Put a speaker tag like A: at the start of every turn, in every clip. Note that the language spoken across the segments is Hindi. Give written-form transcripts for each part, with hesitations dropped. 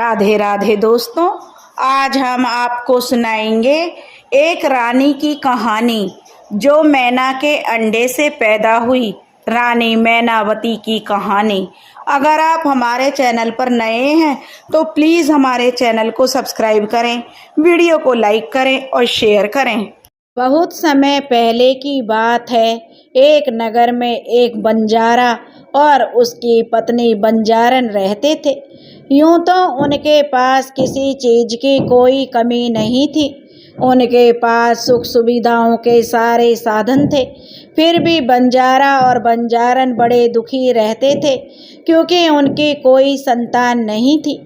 A: राधे राधे दोस्तों, आज हम आपको सुनाएंगे एक रानी की कहानी जो मैना के अंडे से पैदा हुई। रानी मैनावती की कहानी। अगर आप हमारे चैनल पर नए हैं तो प्लीज़ हमारे चैनल को सब्सक्राइब करें, वीडियो को लाइक करें और शेयर करें। बहुत समय पहले की बात है। एक नगर में एक बंजारा और उसकी पत्नी बंजारन रहते थे। यूं तो उनके पास किसी चीज की कोई कमी नहीं थी। उनके पास सुख सुविधाओं के सारे साधन थे। फिर भी बंजारा और बंजारन बड़े दुखी रहते थे क्योंकि उनकी कोई संतान नहीं थी।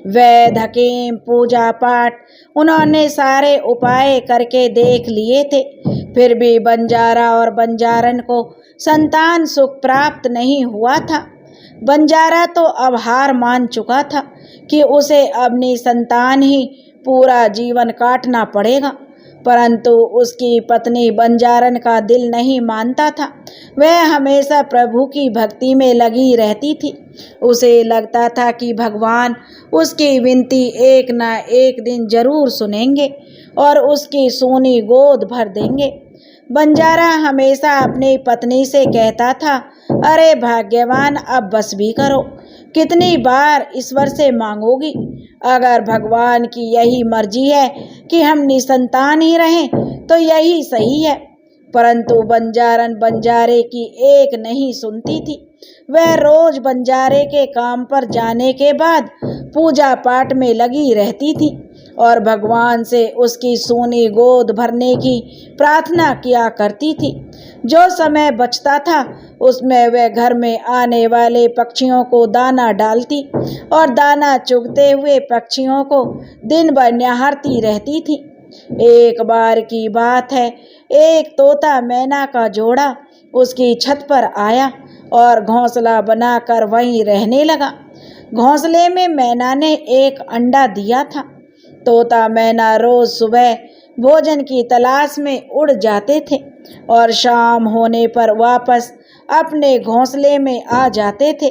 A: वैद्य, हकीम, पूजा पाठ उन्होंने सारे उपाय करके देख लिए थे। फिर भी बंजारा और बंजारन को संतान सुख प्राप्त नहीं हुआ था। बंजारा तो अब हार मान चुका था कि उसे अपनी संतान ही पूरा जीवन काटना पड़ेगा, परंतु उसकी पत्नी बंजारन का दिल नहीं मानता था। वह हमेशा प्रभु की भक्ति में लगी रहती थी। उसे लगता था कि भगवान उसकी विनती एक न एक दिन जरूर सुनेंगे और उसकी सोनी गोद भर देंगे। बंजारा हमेशा अपनी पत्नी से कहता था, अरे भाग्यवान, अब बस भी करो। कितनी बार ईश्वर से मांगोगी? अगर भगवान की यही मर्जी है कि हम निसंतान ही रहें तो यही सही है। परंतु बंजारन बंजारे की एक नहीं सुनती थी। वह रोज बंजारे के काम पर जाने के बाद पूजा पाठ में लगी रहती थी और भगवान से उसकी सोनी गोद भरने की प्रार्थना किया करती थी। जो समय बचता था उसमें वह घर में आने वाले पक्षियों को दाना डालती और दाना चुगते हुए पक्षियों को दिन भर निहारती रहती थी। एक बार की बात है, एक तोता मैना का जोड़ा उसकी छत पर आया और घोंसला बनाकर वहीं रहने लगा। घोंसले में मैना ने एक अंडा दिया था। तोता मैना रोज सुबह भोजन की तलाश में उड़ जाते थे और शाम होने पर वापस अपने घोंसले में आ जाते थे।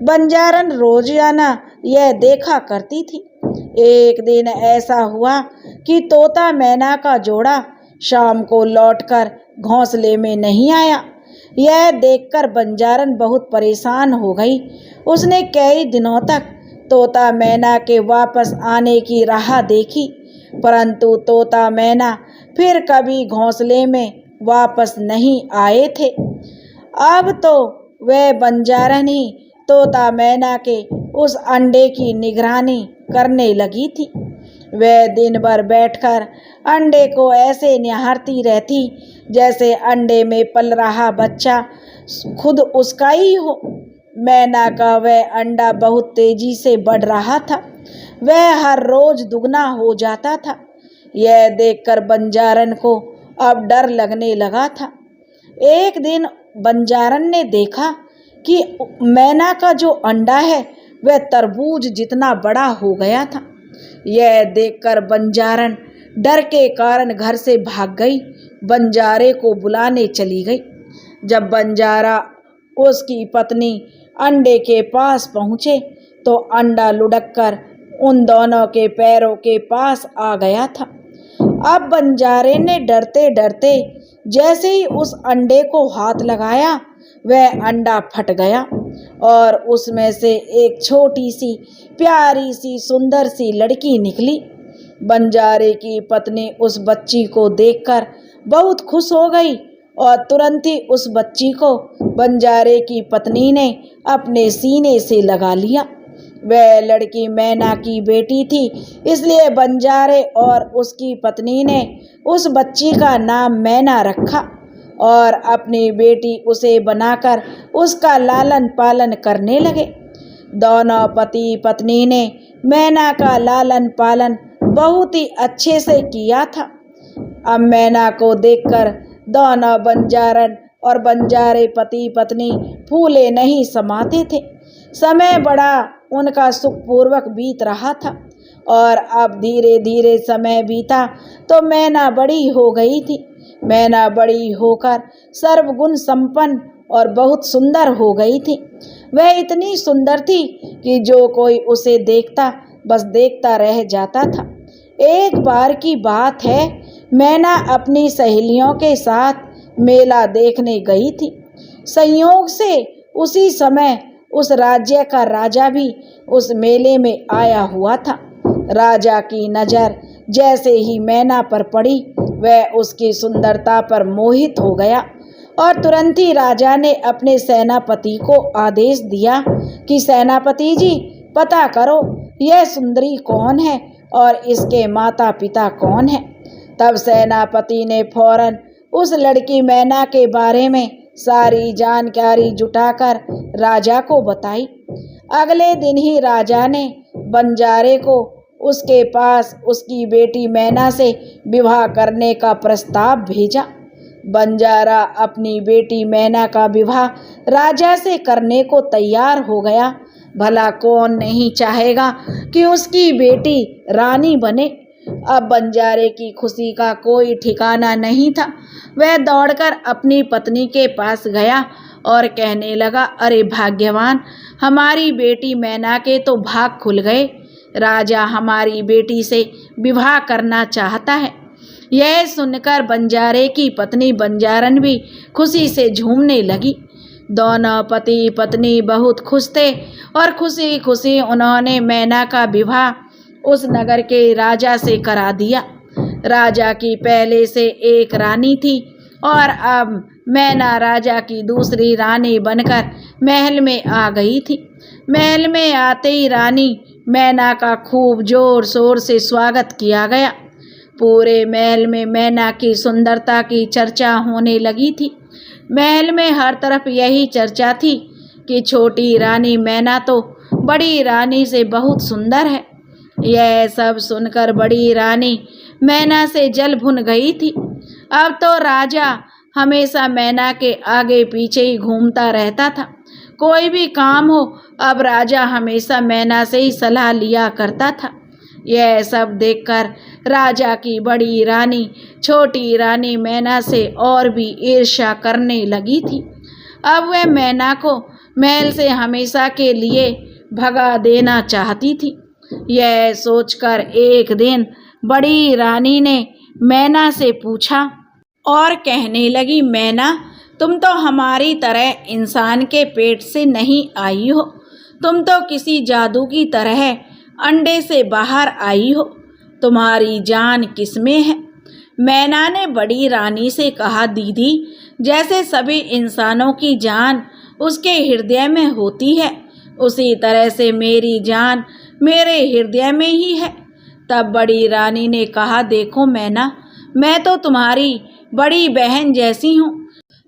A: बंजारन रोजाना यह देखा करती थी। एक दिन ऐसा हुआ कि तोता मैना का जोड़ा शाम को लौटकर घोंसले में नहीं आया। यह देखकर बंजारन बहुत परेशान हो गई। उसने कई दिनों तक तोता मैना के वापस आने की राह देखी, परंतु तोता मैना फिर कभी घोंसले में वापस नहीं आए थे। अब तो वह बंजारन ही तोता मैना के उस अंडे की निगरानी करने लगी थी। वह दिन भर बैठकर अंडे को ऐसे निहारती रहती जैसे अंडे में पल रहा बच्चा खुद उसका ही हो। मैना का वह अंडा बहुत तेजी से बढ़ रहा था। वह हर रोज दुगना हो जाता था। यह देखकर बंजारन को अब डर लगने लगा था। एक दिन बंजारन ने देखा कि मैना का जो अंडा है वह तरबूज जितना बड़ा हो गया था। यह देखकर बंजारन डर के कारण घर से भाग गई, बंजारे को बुलाने चली गई। जब बंजारा उसकी पत्नी अंडे के पास पहुँचे तो अंडा लुढ़ककर उन दोनों के पैरों के पास आ गया था। अब बंजारे ने डरते डरते जैसे ही उस अंडे को हाथ लगाया, वह अंडा फट गया और उसमें से एक छोटी सी प्यारी सी सुंदर सी लड़की निकली। बंजारे की पत्नी उस बच्ची को देखकर बहुत खुश हो गई और तुरंत ही उस बच्ची को बंजारे की पत्नी ने अपने सीने से लगा लिया। वह लड़की मैना की बेटी थी, इसलिए बंजारे और उसकी पत्नी ने उस बच्ची का नाम मैना रखा और अपनी बेटी उसे बनाकर उसका लालन पालन करने लगे। दोनों पति पत्नी ने मैना का लालन पालन बहुत ही अच्छे से किया था। अब मैना को देखकर दोनों बंजारन और बंजारे पति पत्नी फूले नहीं समाते थे। समय बड़ा उनका सुखपूर्वक बीत रहा था और अब धीरे धीरे समय बीता तो मैना बड़ी हो गई थी। मैना बड़ी होकर सर्वगुण संपन्न और बहुत सुंदर हो गई थी। वह इतनी सुंदर थी कि जो कोई उसे देखता बस देखता रह जाता था। एक बार की बात है, मैना अपनी सहेलियों के साथ मेला देखने गई थी। संयोग से उसी समय उस राज्य का राजा भी उस मेले में आया हुआ था। राजा की नज़र जैसे ही मैना पर पड़ी, वह उसकी सुंदरता पर मोहित हो गया और तुरंत ही राजा ने अपने सेनापति को आदेश दिया कि सेनापति जी, पता करो यह सुंदरी कौन है और इसके माता पिता कौन हैं। तब सेनापति ने फौरन उस लड़की मैना के बारे में सारी जानकारी जुटाकर राजा को बताई। अगले दिन ही राजा ने बंजारे को उसके पास उसकी बेटी मैना से विवाह करने का प्रस्ताव भेजा। बंजारा अपनी बेटी मैना का विवाह राजा से करने को तैयार हो गया। भला कौन नहीं चाहेगा कि उसकी बेटी रानी बने। अब बंजारे की खुशी का कोई ठिकाना नहीं था। वह दौड़कर अपनी पत्नी के पास गया और कहने लगा, अरे भाग्यवान, हमारी बेटी मैना के तो भाग खुल गए। राजा हमारी बेटी से विवाह करना चाहता है। यह सुनकर बंजारे की पत्नी बंजारन भी खुशी से झूमने लगी। दोनों पति पत्नी बहुत खुश थे और खुशी खुशी उन्होंने मैना का विवाह उस नगर के राजा से करा दिया। राजा की पहले से एक रानी थी और अब मैना राजा की दूसरी रानी बनकर महल में आ गई थी। महल में आते ही रानी मैना का खूब जोर शोर से स्वागत किया गया। पूरे महल में मैना की सुंदरता की चर्चा होने लगी थी। महल में हर तरफ यही चर्चा थी कि छोटी रानी मैना तो बड़ी रानी से बहुत सुंदर है। यह सब सुनकर बड़ी रानी मैना से जल भुन गई थी। अब तो राजा हमेशा मैना के आगे पीछे ही घूमता रहता था। कोई भी काम हो, अब राजा हमेशा मैना से ही सलाह लिया करता था। यह सब देखकर राजा की बड़ी रानी छोटी रानी मैना से और भी ईर्ष्या करने लगी थी। अब वह मैना को महल से हमेशा के लिए भगा देना चाहती थी। यह सोचकर एक दिन बड़ी रानी ने मैना से पूछा और कहने लगी, मैना, तुम तो हमारी तरह इंसान के पेट से नहीं आई हो। तुम तो किसी जादू की तरह अंडे से बाहर आई हो। तुम्हारी जान किसमें है? मैना ने बड़ी रानी से कहा, दीदी, जैसे सभी इंसानों की जान उसके हृदय में होती है, उसी तरह से मेरी जान मेरे हृदय में ही है। तब बड़ी रानी ने कहा, देखो मैना, मैं तो तुम्हारी बड़ी बहन जैसी हूँ।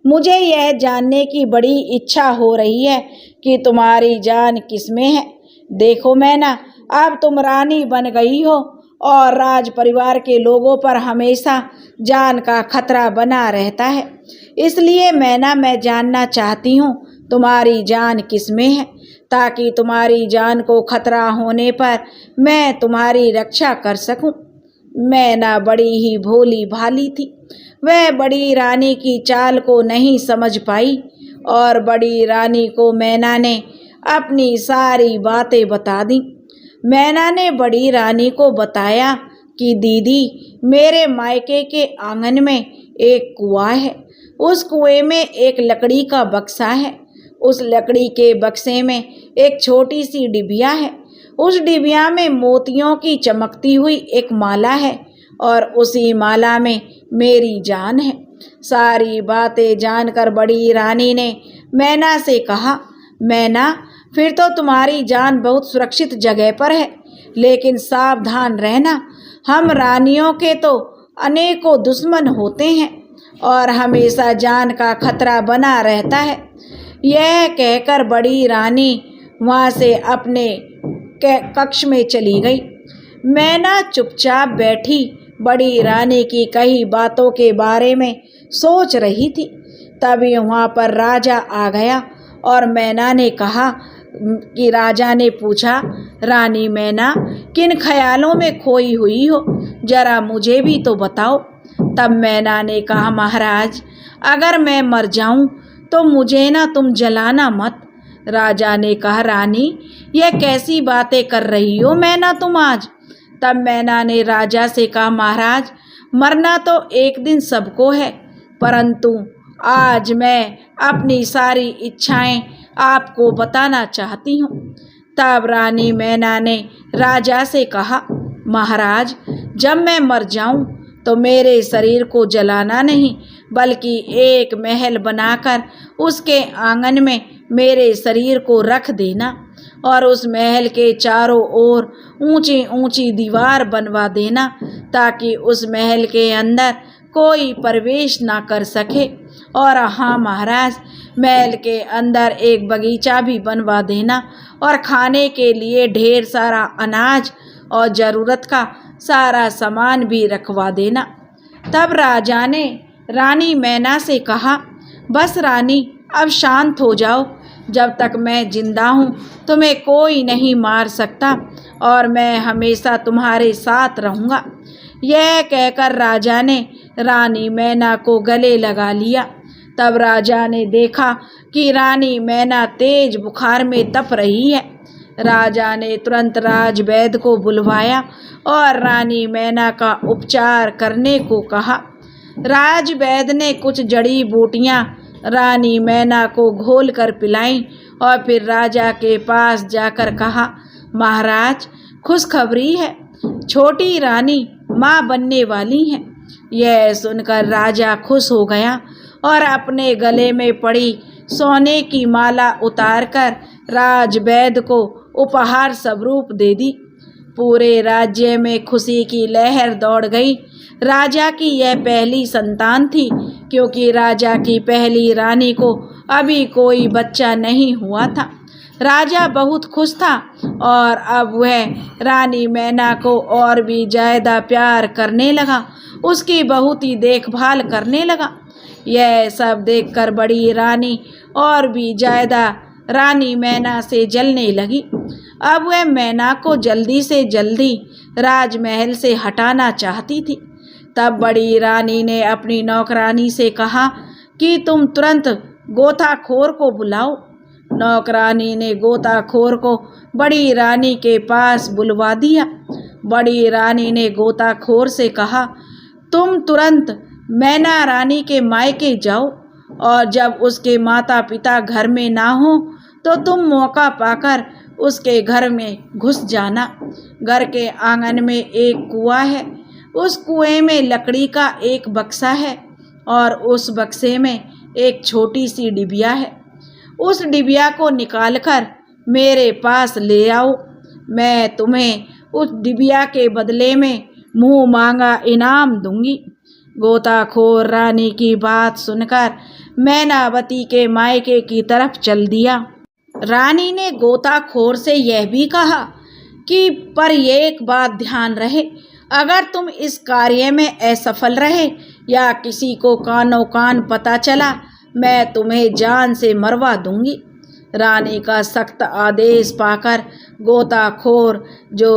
A: मुझे यह जानने की बड़ी इच्छा हो रही है कि तुम्हारी जान किसमें है। देखो मैना, अब तुम रानी बन गई हो और राज परिवार के लोगों पर हमेशा जान का खतरा बना रहता है। इसलिए मैना, मैं जानना चाहती हूँ तुम्हारी जान किसमें है, ताकि तुम्हारी जान को खतरा होने पर मैं तुम्हारी रक्षा कर सकूं। मैना बड़ी ही भोली भाली थी। वह बड़ी रानी की चाल को नहीं समझ पाई और बड़ी रानी को मैना ने अपनी सारी बातें बता दी। मैना ने बड़ी रानी को बताया कि दीदी, मेरे मायके के आंगन में एक कुआं है। उस कुएं में एक लकड़ी का बक्सा है। उस लकड़ी के बक्से में एक छोटी सी डिबिया है। उस डिबिया में मोतियों की चमकती हुई एक माला है और उसी माला में मेरी जान है। सारी बातें जानकर बड़ी रानी ने मैना से कहा, मैना, फिर तो तुम्हारी जान बहुत सुरक्षित जगह पर है, लेकिन सावधान रहना, हम रानियों के तो अनेकों दुश्मन होते हैं और हमेशा जान का खतरा बना रहता है। यह कहकर बड़ी रानी वहाँ से अपने कक्ष में चली गई। मैना चुपचाप बैठी बड़ी रानी की कई बातों के बारे में सोच रही थी। तभी वहाँ पर राजा आ गया और मैना ने कहा कि राजा ने पूछा, रानी मैना, किन ख्यालों में खोई हुई हो, जरा मुझे भी तो बताओ। तब मैना ने कहा, महाराज, अगर मैं मर जाऊं तो मुझे ना तुम जलाना मत। राजा ने कहा, रानी यह कैसी बातें कर रही हो मैना तुम आज। तब मैना ने राजा से कहा, महाराज मरना तो एक दिन सबको है, परंतु आज मैं अपनी सारी इच्छाएं आपको बताना चाहती हूँ। तब रानी मैना ने राजा से कहा, महाराज जब मैं मर जाऊं तो मेरे शरीर को जलाना नहीं बल्कि एक महल बनाकर उसके आंगन में मेरे शरीर को रख देना और उस महल के चारों ओर ऊंची ऊंची दीवार बनवा देना ताकि उस महल के अंदर कोई प्रवेश ना कर सके। और हाँ महाराज, महल के अंदर एक बगीचा भी बनवा देना और खाने के लिए ढेर सारा अनाज और ज़रूरत का सारा सामान भी रखवा देना। तब राजा ने रानी मैना से कहा, बस रानी अब शांत हो जाओ, जब तक मैं जिंदा हूँ तुम्हें कोई नहीं मार सकता और मैं हमेशा तुम्हारे साथ रहूँगा। यह कहकर राजा ने रानी मैना को गले लगा लिया। तब राजा ने देखा कि रानी मैना तेज बुखार में तप रही है। राजा ने तुरंत राजवैद्य को बुलवाया और रानी मैना का उपचार करने को कहा। राजवैद्य ने कुछ जड़ी बूटियां रानी मैना को घोल कर पिलाईं और फिर राजा के पास जाकर कहा, महाराज खुशखबरी है, छोटी रानी माँ बनने वाली है। यह सुनकर राजा खुश हो गया और अपने गले में पड़ी सोने की माला उतारकर राजवैद्य को उपहार स्वरूप दे दी। पूरे राज्य में खुशी की लहर दौड़ गई। राजा की यह पहली संतान थी, क्योंकि राजा की पहली रानी को अभी कोई बच्चा नहीं हुआ था। राजा बहुत खुश था और अब वह रानी मैना को और भी ज़्यादा प्यार करने लगा, उसकी बहुत ही देखभाल करने लगा। यह सब देखकर बड़ी रानी और भी ज़्यादा रानी मैना से जलने लगी। अब वह मैना को जल्दी से जल्दी राजमहल से हटाना चाहती थी। तब बड़ी रानी ने अपनी नौकरानी से कहा कि तुम तुरंत गोताखोर को बुलाओ। नौकरानी ने गोताखोर को बड़ी रानी के पास बुलवा दिया। बड़ी रानी ने गोताखोर से कहा, तुम तुरंत मैना रानी के मायके जाओ और जब उसके माता पिता घर में ना हो तो तुम मौका पाकर उसके घर में घुस जाना। घर के आंगन में एक कुआं है, उस कुएं में लकड़ी का एक बक्सा है और उस बक्से में एक छोटी सी डिबिया है। उस डिबिया को निकालकर मेरे पास ले आओ। मैं तुम्हें उस डिबिया के बदले में मुंह मांगा इनाम दूंगी। गोताखोर रानी की बात सुनकर मैनावती के मायके की तरफ चल दिया। रानी ने गोताखोर से यह भी कहा कि पर एक बात ध्यान रहे, अगर तुम इस कार्य में असफल रहे या किसी को कानो कान पता चला, मैं तुम्हें जान से मरवा दूंगी। रानी का सख्त आदेश पाकर गोताखोर जो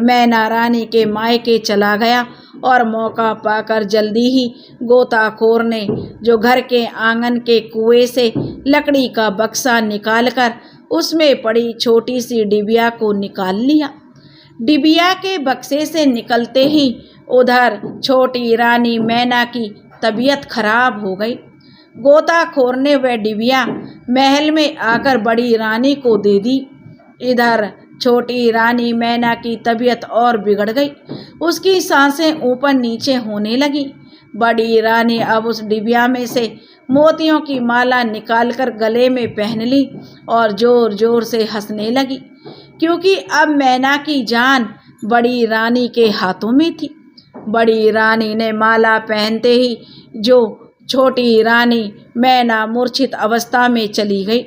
A: मैना रानी के मायके चला गया और मौका पाकर जल्दी ही गोताखोर ने जो घर के आंगन के कुएं से लकड़ी का बक्सा निकालकर उसमें पड़ी छोटी सी डिबिया को निकाल लिया। डिबिया के बक्से से निकलते ही उधर छोटी रानी मैना की तबीयत खराब हो गई। गोताखोर ने वह डिबिया महल में आकर बड़ी रानी को दे दी। इधर छोटी रानी मैना की तबीयत और बिगड़ गई, उसकी सांसें ऊपर नीचे होने लगी। बड़ी रानी अब उस डिबिया में से मोतियों की माला निकालकर गले में पहन ली और जोर जोर से हंसने लगी, क्योंकि अब मैना की जान बड़ी रानी के हाथों में थी। बड़ी रानी ने माला पहनते ही जो छोटी रानी मैना मूर्छित अवस्था में चली गई।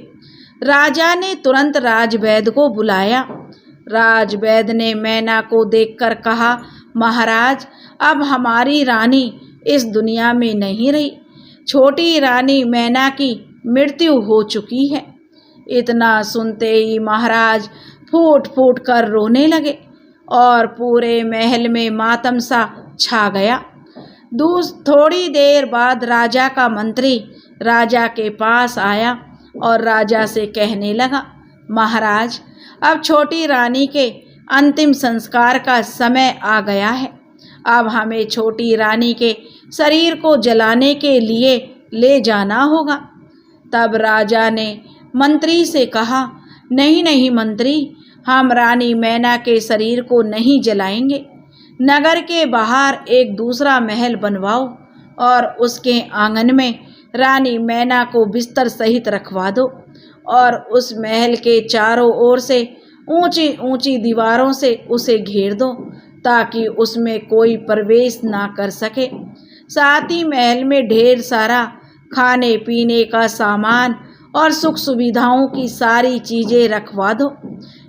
A: राजा ने तुरंत राजवैद्य को बुलाया। राजवैद्य ने मैना को देखकर कहा, महाराज अब हमारी रानी इस दुनिया में नहीं रही, छोटी रानी मैना की मृत्यु हो चुकी है। इतना सुनते ही महाराज फूट फूट कर रोने लगे और पूरे महल में मातम सा छा गया। थोड़ी देर बाद राजा का मंत्री राजा के पास आया और राजा से कहने लगा, महाराज, अब छोटी रानी के अंतिम संस्कार का समय आ गया है। अब हमें छोटी रानी के शरीर को जलाने के लिए ले जाना होगा। तब राजा ने मंत्री से कहा, नहीं नहीं मंत्री, हम रानी मैना के शरीर को नहीं जलाएंगे। नगर के बाहर एक दूसरा महल बनवाओ और उसके आंगन में रानी मैना को बिस्तर सहित रखवा दो और उस महल के चारों ओर से ऊंची ऊंची दीवारों से उसे घेर दो ताकि उसमें कोई प्रवेश ना कर सके। साथ ही महल में ढेर सारा खाने पीने का सामान और सुख सुविधाओं की सारी चीज़ें रखवा दो।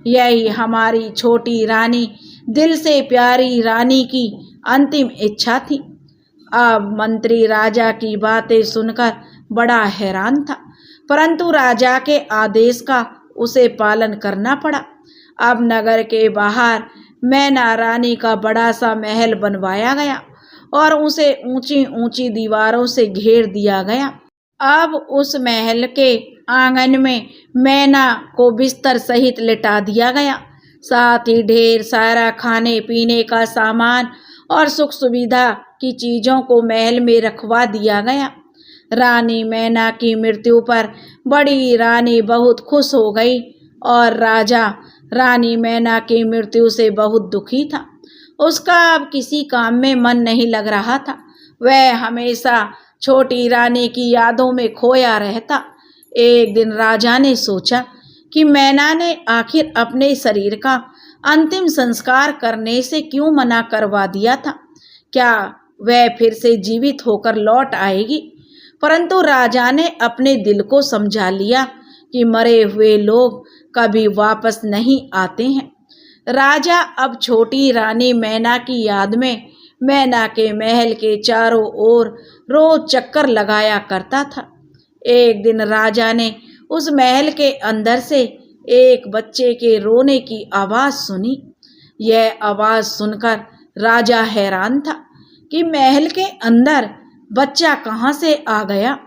A: यही हमारी छोटी रानी, दिल से प्यारी रानी की अंतिम इच्छा थी। अब मंत्री राजा की बातें सुनकर बड़ा हैरान था, परंतु राजा के आदेश का उसे पालन करना पड़ा। अब नगर के बाहर मैना रानी का बड़ा सा महल बनवाया गया और उसे ऊंची ऊंची दीवारों से घेर दिया गया। अब उस महल के आंगन में मैना को बिस्तर सहित लिटा दिया गया। साथ ही ढेर सारा खाने पीने का सामान और सुख सुविधा की चीज़ों को महल में रखवा दिया गया। रानी मैना की मृत्यु पर बड़ी रानी बहुत खुश हो गई और राजा रानी मैना की मृत्यु से बहुत दुखी था। उसका अब किसी काम में मन नहीं लग रहा था। वह हमेशा छोटी रानी की यादों में खोया रहता। एक दिन राजा ने सोचा कि मैना ने आखिर अपने शरीर का अंतिम संस्कार करने से क्यों मना करवा दिया था। क्या वह फिर से जीवित होकर लौट आएगी? परंतु राजा ने अपने दिल को समझा लिया कि मरे हुए लोग कभी वापस नहीं आते हैं। राजा अब छोटी रानी मैना की याद में मैना के महल के चारों ओर रोज चक्कर लगाया करता था। एक दिन राजा ने उस महल के अंदर से एक बच्चे के रोने की आवाज़ सुनी। यह आवाज़ सुनकर राजा हैरान था कि महल के अंदर बच्चा कहाँ से आ गया।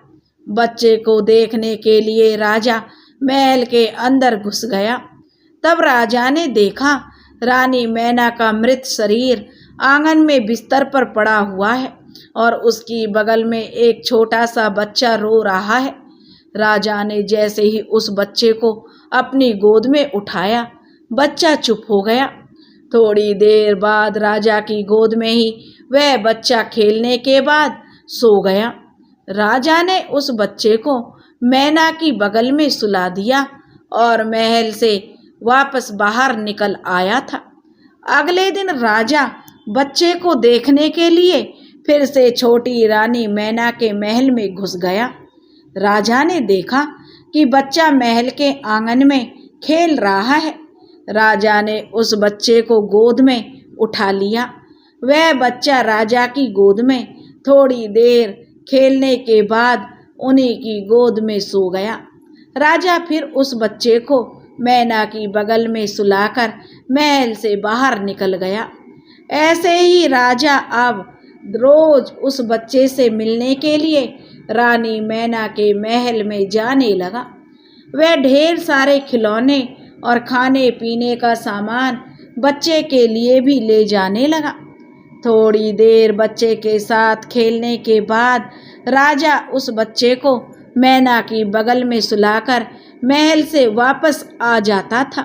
A: बच्चे को देखने के लिए राजा महल के अंदर घुस गया। तब राजा ने देखा रानी मैना का मृत शरीर आंगन में बिस्तर पर पड़ा हुआ है और उसकी बगल में एक छोटा सा बच्चा रो रहा है। राजा ने जैसे ही उस बच्चे को अपनी गोद में उठाया, बच्चा चुप हो गया। थोड़ी देर बाद राजा की गोद में ही वह बच्चा खेलने के बाद सो गया। राजा ने उस बच्चे को मैना की बगल में सुला दिया और महल से वापस बाहर निकल आया था। अगले दिन राजा बच्चे को देखने के लिए फिर से छोटी रानी मैना के महल में घुस गया। राजा ने देखा कि बच्चा महल के आंगन में खेल रहा है। राजा ने उस बच्चे को गोद में उठा लिया। वह बच्चा राजा की गोद में थोड़ी देर खेलने के बाद उन्हीं की गोद में सो गया। राजा फिर उस बच्चे को मैना की बगल में सुलाकर महल से बाहर निकल गया। ऐसे ही राजा अब रोज उस बच्चे से मिलने के लिए रानी मैना के महल में जाने लगा। वह ढेर सारे खिलौने और खाने पीने का सामान बच्चे के लिए भी ले जाने लगा। थोड़ी देर बच्चे के साथ खेलने के बाद राजा उस बच्चे को मैना की बगल में सुलाकर महल से वापस आ जाता था।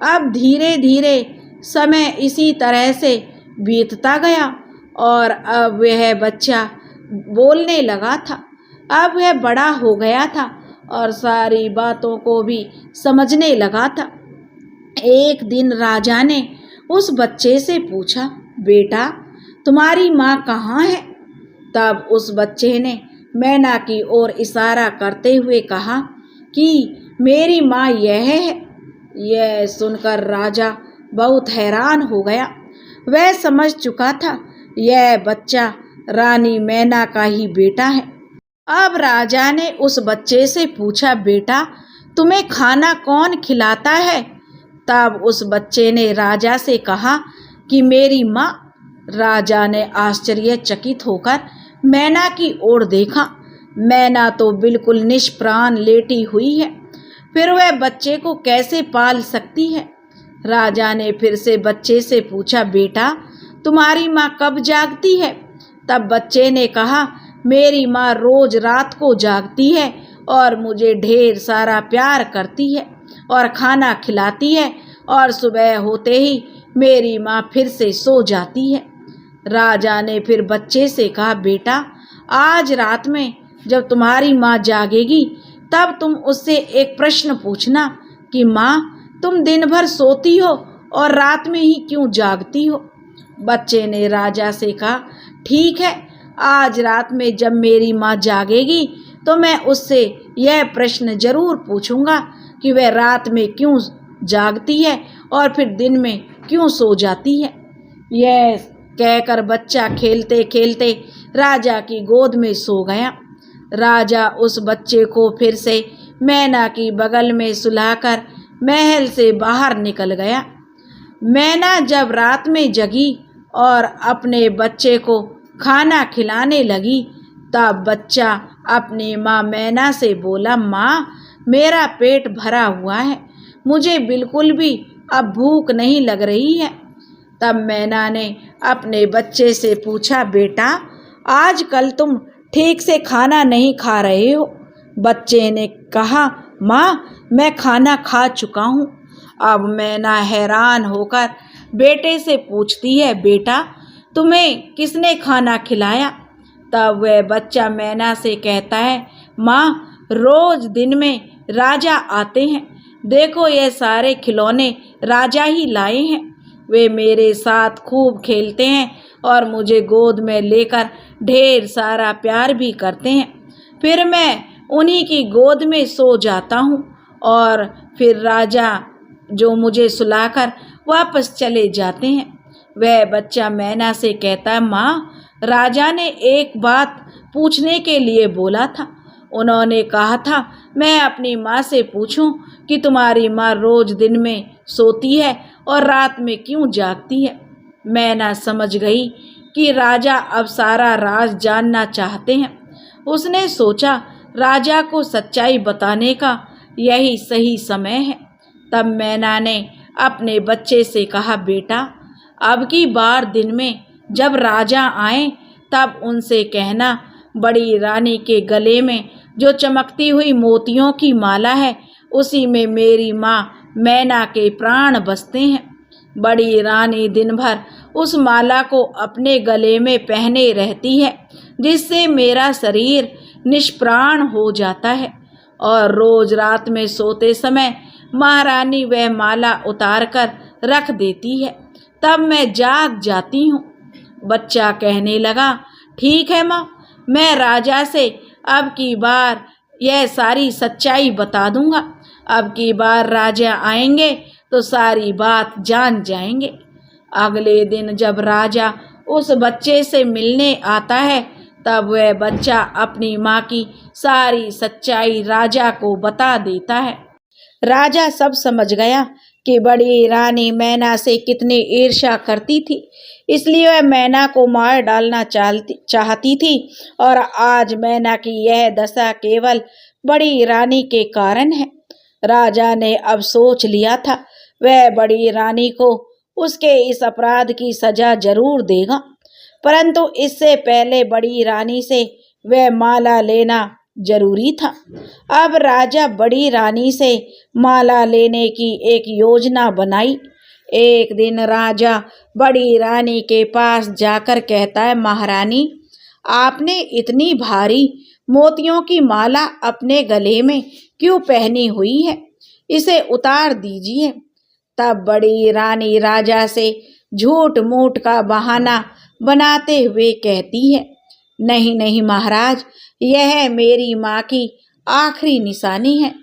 A: अब धीरे धीरे समय इसी तरह से बीतता गया और अब वह बच्चा बोलने लगा था। अब वह बड़ा हो गया था और सारी बातों को भी समझने लगा था। एक दिन राजा ने उस बच्चे से पूछा, बेटा तुम्हारी माँ कहाँ है? तब उस बच्चे ने मैना की ओर इशारा करते हुए कहा कि मेरी माँ यह है। यह सुनकर राजा बहुत हैरान हो गया। वह समझ चुका था यह बच्चा रानी मैना का ही बेटा है। अब राजा ने उस बच्चे से पूछा, बेटा तुम्हें खाना कौन खिलाता है? तब उस बच्चे ने राजा से कहा कि मेरी माँ। राजा ने आश्चर्यचकित होकर मैना की ओर देखा। मैना तो बिल्कुल निष्प्राण लेटी हुई है, फिर वह बच्चे को कैसे पाल सकती है। राजा ने फिर से बच्चे से पूछा, बेटा तुम्हारी माँ कब जागती है? तब बच्चे ने कहा, मेरी माँ रोज रात को जागती है और मुझे ढेर सारा प्यार करती है और खाना खिलाती है, और सुबह होते ही मेरी माँ फिर से सो जाती है। राजा ने फिर बच्चे से कहा, बेटा आज रात में जब तुम्हारी माँ जागेगी तब तुम उससे एक प्रश्न पूछना कि माँ तुम दिन भर सोती हो और रात में ही क्यों जागती हो। बच्चे ने राजा से कहा, ठीक है, आज रात में जब मेरी माँ जागेगी तो मैं उससे यह प्रश्न जरूर पूछूंगा कि वह रात में क्यों जागती है और फिर दिन में क्यों सो जाती है। यह कहकर बच्चा खेलते खेलते राजा की गोद में सो गया। राजा उस बच्चे को फिर से मैना की बगल में सुलाकर महल से बाहर निकल गया। मैना जब रात में जगी और अपने बच्चे को खाना खिलाने लगी तब बच्चा अपनी माँ मैना से बोला, माँ मेरा पेट भरा हुआ है, मुझे बिल्कुल भी अब भूख नहीं लग रही है। तब मैना ने अपने बच्चे से पूछा, बेटा आजकल तुम ठीक से खाना नहीं खा रहे हो। बच्चे ने कहा, माँ मैं खाना खा चुका हूँ। अब मैना हैरान होकर बेटे से पूछती है, बेटा तुम्हें किसने खाना खिलाया? तब वह बच्चा मैना से कहता है, माँ रोज दिन में राजा आते हैं, देखो ये सारे खिलौने राजा ही लाए हैं। वे मेरे साथ खूब खेलते हैं और मुझे गोद में लेकर ढेर सारा प्यार भी करते हैं। फिर मैं उन्हीं की गोद में सो जाता हूँ और फिर राजा जो मुझे सुलाकर वापस चले जाते हैं। वह बच्चा मैना से कहता है, माँ राजा ने एक बात पूछने के लिए बोला था। उन्होंने कहा था मैं अपनी माँ से पूछूं कि तुम्हारी माँ रोज दिन में सोती है और रात में क्यों जागती है। मैना समझ गई कि राजा अब सारा राज जानना चाहते हैं। उसने सोचा राजा को सच्चाई बताने का यही सही समय है। तब मैना ने अपने बच्चे से कहा, बेटा अब की बार दिन में जब राजा आए तब उनसे कहना, बड़ी रानी के गले में जो चमकती हुई मोतियों की माला है उसी में मेरी माँ मैना के प्राण बसते हैं। बड़ी रानी दिन भर उस माला को अपने गले में पहने रहती है, जिससे मेरा शरीर निष्प्राण हो जाता है, और रोज रात में सोते समय महारानी वह माला उतार कर रख देती है, तब मैं जाग जाती हूँ। बच्चा कहने लगा, ठीक है माँ, मैं राजा से अब की बार यह सारी सच्चाई बता दूंगा। अब की बार राजा आएंगे तो सारी बात जान जाएंगे। अगले दिन जब राजा उस बच्चे से मिलने आता है तब वह बच्चा अपनी माँ की सारी सच्चाई राजा को बता देता है। राजा सब समझ गया कि बड़ी रानी मैना से कितनी ईर्ष्या करती थी, इसलिए वह मैना को मार डालना चाहती थी, और आज मैना की यह दशा केवल बड़ी रानी के कारण है। राजा ने अब सोच लिया था वह बड़ी रानी को उसके इस अपराध की सजा जरूर देगा, परंतु इससे पहले बड़ी रानी से वह माला लेना जरूरी था। अब राजा बड़ी रानी से माला लेने की एक योजना बनाई। एक दिन राजा बड़ी रानी के पास जाकर कहता है, महारानी आपने इतनी भारी मोतियों की माला अपने गले में क्यों पहनी हुई है, इसे उतार दीजिए। तब बड़ी रानी राजा से झूठ मूठ का बहाना बनाते हुए कहती है, नहीं नहीं महाराज, यह मेरी माँ की आखिरी निशानी है,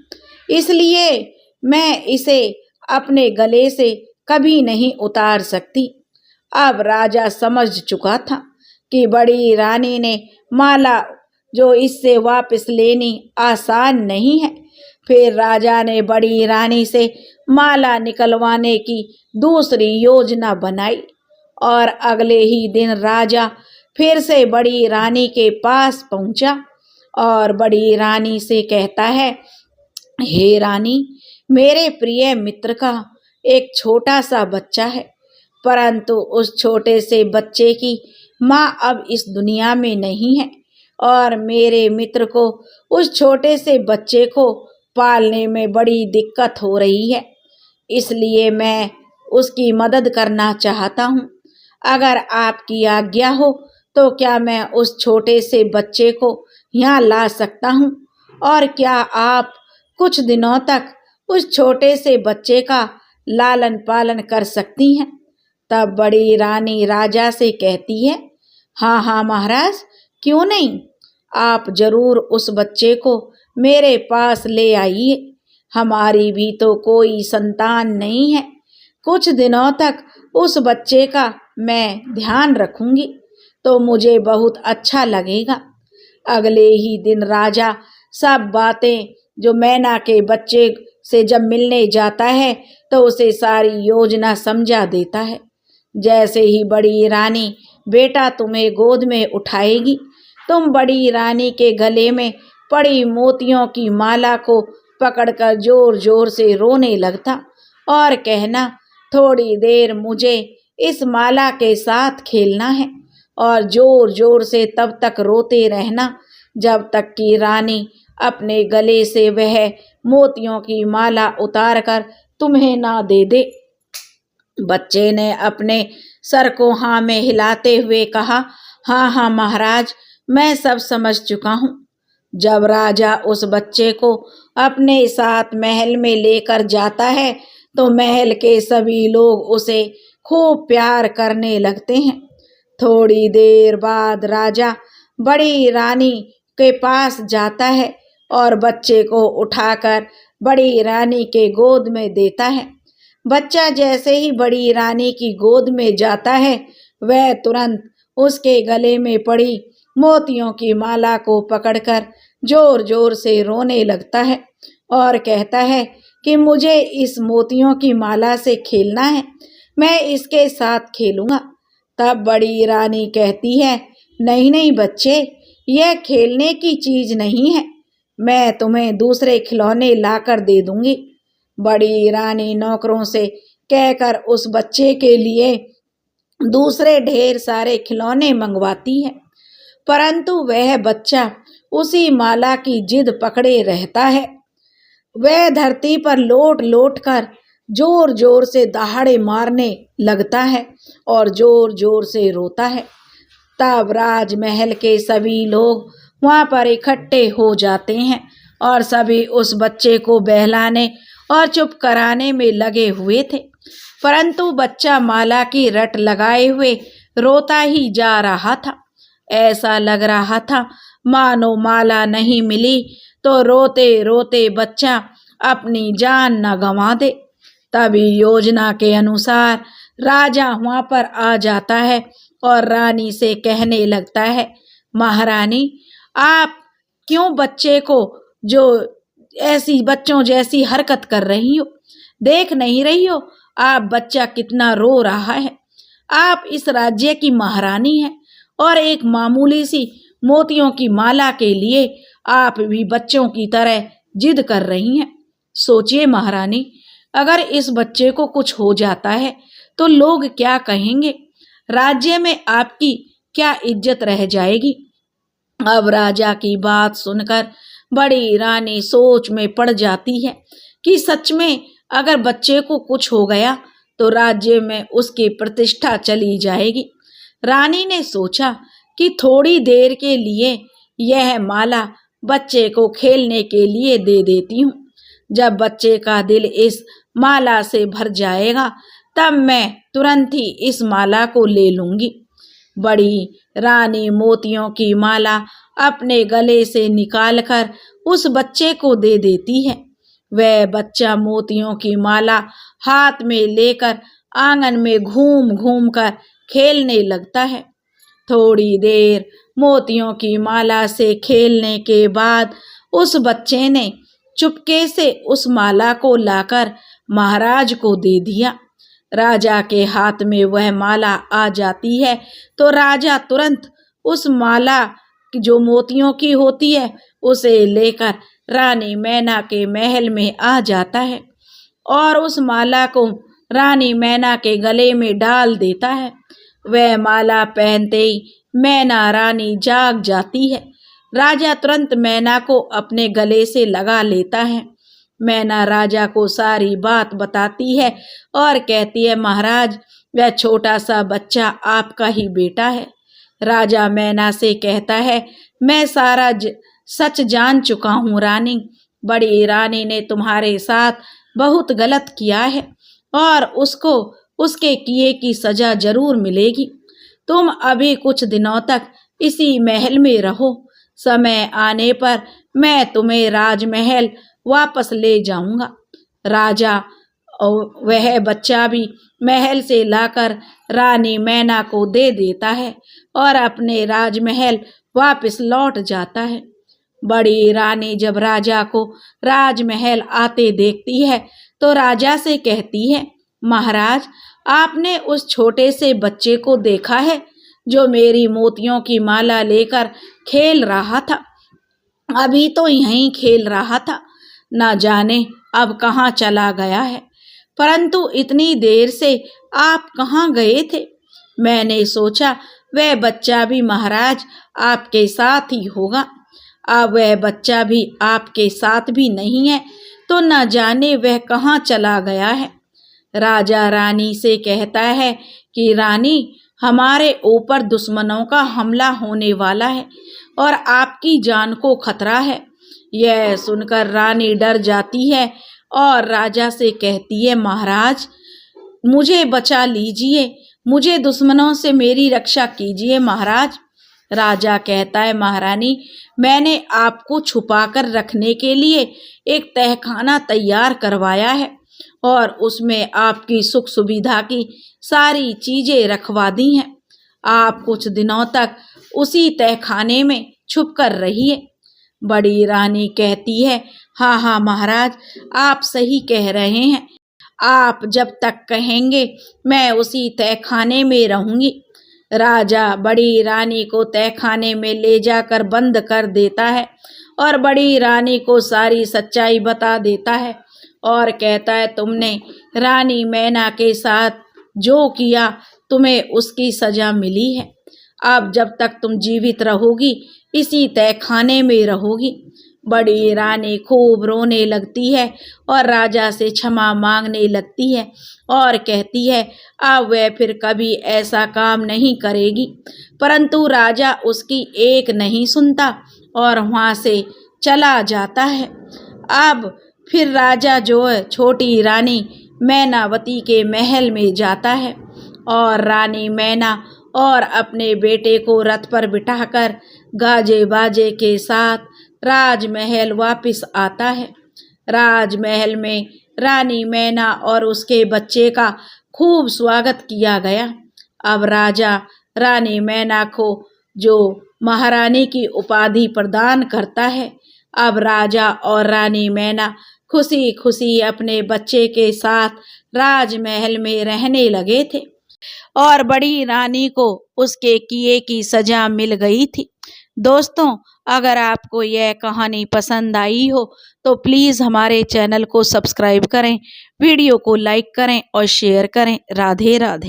A: इसलिए मैं इसे अपने गले से कभी नहीं उतार सकती। अब राजा समझ चुका था कि बड़ी रानी ने माला जो इससे वापस लेनी आसान नहीं है। फिर राजा ने बड़ी रानी से माला निकलवाने की दूसरी योजना बनाई, और अगले ही दिन राजा फिर से बड़ी रानी के पास पहुंचा और बड़ी रानी से कहता है, हे रानी, मेरे प्रिय मित्र का एक छोटा सा बच्चा है, परंतु उस छोटे से बच्चे की माँ अब इस दुनिया में नहीं है और मेरे मित्र को उस छोटे से बच्चे को पालने में बड़ी दिक्कत हो रही है। इसलिए मैं उसकी मदद करना चाहता हूँ। अगर आपकी आज्ञा हो तो क्या मैं उस छोटे से बच्चे को यहाँ ला सकता हूँ और क्या आप कुछ दिनों तक उस छोटे से बच्चे का लालन पालन कर सकती हैं? तब बड़ी रानी राजा से कहती है, हाँ हाँ महाराज, क्यों नहीं, आप जरूर उस बच्चे को मेरे पास ले आइए। हमारी भी तो कोई संतान नहीं है। कुछ दिनों तक उस बच्चे का मैं ध्यान रखूंगी तो मुझे बहुत अच्छा लगेगा। अगले ही दिन राजा सब बातें जो मैना के बच्चे से जब मिलने जाता है तो उसे सारी योजना समझा देता है। जैसे ही बड़ी रानी बेटा तुम्हें गोद में उठाएगी, तुम बड़ी रानी के गले में पड़ी मोतियों की माला को पकड़कर जोर जोर से रोने लगता और कहना, थोड़ी देर मुझे इस माला के साथ खेलना है, और जोर जोर से तब तक रोते रहना जब तक कि रानी अपने गले से वह मोतियों की माला उतार कर तुम्हें ना दे दे। बच्चे ने अपने सर को हाँ में हिलाते हुए कहा, हाँ हाँ महाराज, मैं सब समझ चुका हूँ। जब राजा उस बच्चे को अपने साथ महल में लेकर जाता है तो महल के सभी लोग उसे खूब प्यार करने लगते हैं। थोड़ी देर बाद राजा बड़ी रानी के पास जाता है और बच्चे को उठाकर बड़ी रानी के गोद में देता है। बच्चा जैसे ही बड़ी रानी की गोद में जाता है वह तुरंत उसके गले में पड़ी मोतियों की माला को पकड़कर जोर जोर से रोने लगता है और कहता है कि मुझे इस मोतियों की माला से खेलना है, मैं इसके साथ खेलूंगा। तब बड़ी रानी कहती है, नहीं नहीं बच्चे, यह खेलने की चीज नहीं है, मैं तुम्हें दूसरे खिलौने लाकर दे दूंगी। बड़ी रानी नौकरों से कहकर उस बच्चे के लिए दूसरे ढेर सारे खिलौने मंगवाती है, परंतु वह बच्चा उसी माला की जिद पकड़े रहता है। वह धरती पर लोट लोट कर जोर जोर से दहाड़े मारने लगता है और जोर जोर से रोता है। तब राजमहल के सभी लोग वहां पर इकट्ठे हो जाते हैं और सभी उस बच्चे को बहलाने और चुप कराने में लगे हुए थे, परंतु बच्चा माला की रट लगाए हुए रोता ही जा रहा था। ऐसा लग रहा था मानो माला नहीं मिली तो रोते रोते बच्चा अपनी जान न गंवा दे। तभी योजना के अनुसार राजा वहां पर आ जाता है और रानी से कहने लगता है, महारानी, आप क्यों बच्चे को जो ऐसी बच्चों जैसी हरकत कर रही हो? देख नहीं रही हो आप बच्चा कितना रो रहा है? आप इस राज्य की महारानी हैं और एक मामूली सी मोतियों की माला के लिए आप भी बच्चों की तरह जिद कर रही हैं। सोचिए महारानी, अगर इस बच्चे को कुछ हो जाता है तो लोग क्या कहेंगे? राज्य में आपकी क्या इज्जत रह जाएगी? अब राजा की बात सुनकर बड़ी रानी सोच में पड़ जाती है कि सच में अगर बच्चे को कुछ हो गया तो राज्य में उसकी प्रतिष्ठा चली जाएगी। रानी ने सोचा कि थोड़ी देर के लिए यह माला बच्चे को खेलने के लिए दे देती हूँ। जब बच्चे का दिल इस माला से भर जाएगा तब मैं तुरंत ही इस माला को ले लूंगी। बड़ी रानी मोतियों की माला अपने गले से निकालकर उस बच्चे को दे देती है। वह बच्चा मोतियों की माला हाथ में लेकर आंगन में घूम घूम कर खेलने लगता है। थोड़ी देर मोतियों की माला से खेलने के बाद उस बच्चे ने चुपके से उस माला को लाकर महाराज को दे दिया। राजा के हाथ में वह माला आ जाती है तो राजा तुरंत उस माला जो मोतियों की होती है उसे लेकर रानी मैना के महल में आ जाता है और उस माला को रानी मैना के गले में डाल देता है। वह माला पहनते ही मैना रानी जाग जाती है। राजा तुरंत मैना को अपने गले से लगा लेता है। मैना राजा को सारी बात बताती है और कहती है, महाराज, वह छोटा सा बच्चा आपका ही बेटा है। राजा मैना से कहता है, मैं सारा सच जान चुका हूँ रानी। बड़ी रानी ने तुम्हारे साथ बहुत गलत किया है और उसको उसके किए की सजा जरूर मिलेगी। तुम अभी कुछ दिनों तक इसी महल में रहो। समय आने पर मैं तुम्हें राजमहल वापस ले जाऊंगा। राजा वह बच्चा भी महल से लाकर रानी मैना को दे देता है और अपने राजमहल वापस लौट जाता है। बड़ी रानी जब राजा को राजमहल आते देखती है तो राजा से कहती है, महाराज, आपने उस छोटे से बच्चे को देखा है जो मेरी मोतियों की माला लेकर खेल रहा था? अभी तो यहीं खेल रहा था, न जाने अब कहाँ चला गया है। परंतु इतनी देर से आप कहाँ गए थे? मैंने सोचा वह बच्चा भी महाराज आपके साथ ही होगा। अब वह बच्चा भी आपके साथ भी नहीं है तो न जाने वह कहाँ चला गया है। राजा रानी से कहता है कि रानी, हमारे ऊपर दुश्मनों का हमला होने वाला है और आपकी जान को खतरा है। यह सुनकर रानी डर जाती है और राजा से कहती है, महाराज, मुझे बचा लीजिए, मुझे दुश्मनों से मेरी रक्षा कीजिए महाराज। राजा कहता है, महारानी, मैंने आपको छुपाकर रखने के लिए एक तहखाना तैयार करवाया है और उसमें आपकी सुख सुविधा की सारी चीजें रखवा दी हैं। आप कुछ दिनों तक उसी तहखाने में छुप कर रहिए। बड़ी रानी कहती है, हाँ हाँ महाराज, आप सही कह रहे हैं। आप जब तक कहेंगे मैं उसी तहखाने में रहूंगी। राजा बड़ी रानी को तहखाने में ले जाकर बंद कर देता है और बड़ी रानी को सारी सच्चाई बता देता है और कहता है, तुमने रानी मैना के साथ जो किया तुम्हें उसकी सजा मिली है। अब जब तक तुम जीवित रहोगी इसी तहखाने में रहोगी। बड़ी रानी खूब रोने लगती है और राजा से क्षमा मांगने लगती है और कहती है अब वह फिर कभी ऐसा काम नहीं करेगी। परंतु राजा उसकी एक नहीं सुनता और वहाँ से चला जाता है। अब फिर राजा जो है छोटी रानी मैनावती के महल में जाता है और रानी मैना और अपने बेटे को रथ पर बिठाकर गाजे बाजे के साथ राजमहल वापस आता है। राजमहल में रानी मैना और उसके बच्चे का खूब स्वागत किया गया। अब राजा रानी मैना को जो महारानी की उपाधि प्रदान करता है। अब राजा और रानी मैना खुशी खुशी अपने बच्चे के साथ राजमहल में रहने लगे थे और बड़ी रानी को उसके किए की सजा मिल गई थी। दोस्तों, अगर आपको यह कहानी पसंद आई हो तो प्लीज़ हमारे चैनल को सब्सक्राइब करें, वीडियो को लाइक करें और शेयर करें। राधे राधे।